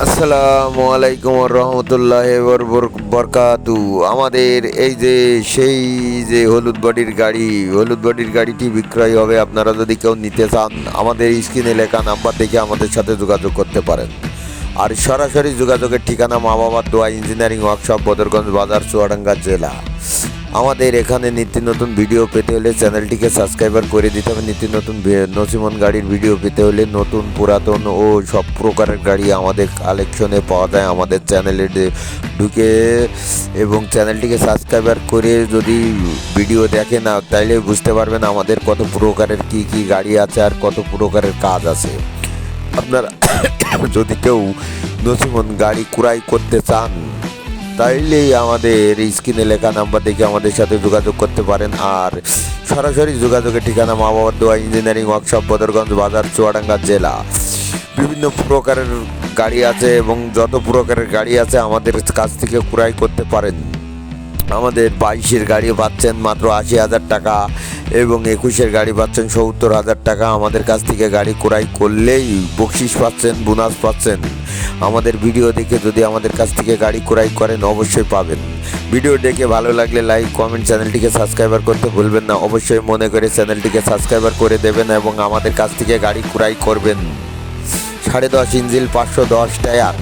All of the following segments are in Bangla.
আসসালামু আলাইকুম রহমতুল্লাহ বরকাতু। আমাদের এই যে সেই যে হলুদ বডির গাড়িটি বিক্রয় হবে। আপনারা যদি কেউ নিতে চান আমাদের স্ক্রিনে লেখা নাম্বার দেখে আমাদের সাথে যোগাযোগ করতে পারেন। আর সরাসরি যোগাযোগের ঠিকানা মা বাবার দোয়া ইঞ্জিনিয়ারিং ওয়ার্কশপ, বদরগঞ্জ বাজার, চুয়াডাঙ্গা জেলা। আমাদের এখানে নিত্য নতুন ভিডিও পেতে হলে চ্যানেলটিকে সাবস্ক্রাইবার করে দিতে হবে। নিত্য নতুন নসিমন গাড়ির ভিডিও পেতে হলে নতুন পুরাতন ও সব প্রকারের গাড়ি আমাদের কালেকশনে পাওয়া যায় আমাদের চ্যানেলে ঢুকে, এবং চ্যানেলটিকে সাবস্ক্রাইবার করে যদি ভিডিও দেখে না তাইলে বুঝতে পারবেন আমাদের কত প্রকারের কি গাড়ি আছে আর কত প্রকারের কাজ আছে। আপনারা যদি কেউ নসিমন গাড়ি ক্রয় করতে চান তাইলেই আমাদের স্ক্রিনে লেখা নাম্বার দেখে আমাদের সাথে যোগাযোগ করতে পারেন। আর সরাসরি যোগাযোগের ঠিকানা মা বাবার দোয়া ইঞ্জিনিয়ারিং ওয়ার্কশপ, বদরগঞ্জ বাজার, চুয়াডাঙ্গা জেলা। বিভিন্ন প্রকারের গাড়ি আছে এবং যত প্রকারের গাড়ি আছে আমাদের কাছ থেকে ক্রয় করতে পারেন। আমাদের 22-এর গাড়ি পাচ্ছেন মাত্র 80,000 টাকা এবং 21-এর গাড়ি পাচ্ছেন 70,000 টাকা। আমাদের কাছ থেকে গাড়ি ক্রয় করলেই বকশিস পাচ্ছেন, বোনাস পাচ্ছেন। আমাদের ভিডিও দেখে যদি আমাদের কাছ থেকে গাড়ি ক্রয় করেন অবশ্যই পাবেন। ভিডিও দেখে ভালো লাগলে লাইক, কমেন্ট, চ্যানেলটিকে সাবস্ক্রাইবার করতে ভুলবেন না। অবশ্যই মনে করে চ্যানেলটিকে সাবস্ক্রাইবার করে দেবেন এবং আমাদের কাছ থেকে গাড়ি ক্রয় করবেন। 10.5 ইঞ্জিল 510 টায়ার,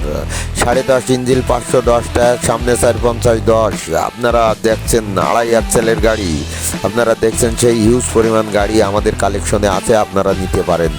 10.5 ইঞ্জিল 510 টায়ার, সামনে 450-10। আপনারা দেখছেন 2.5 সেলের গাড়ি, আপনারা দেখছেন সেই হিউজ পরিমাণ গাড়ি আমাদের কালেকশনে আছে, আপনারা নিতে পারেন।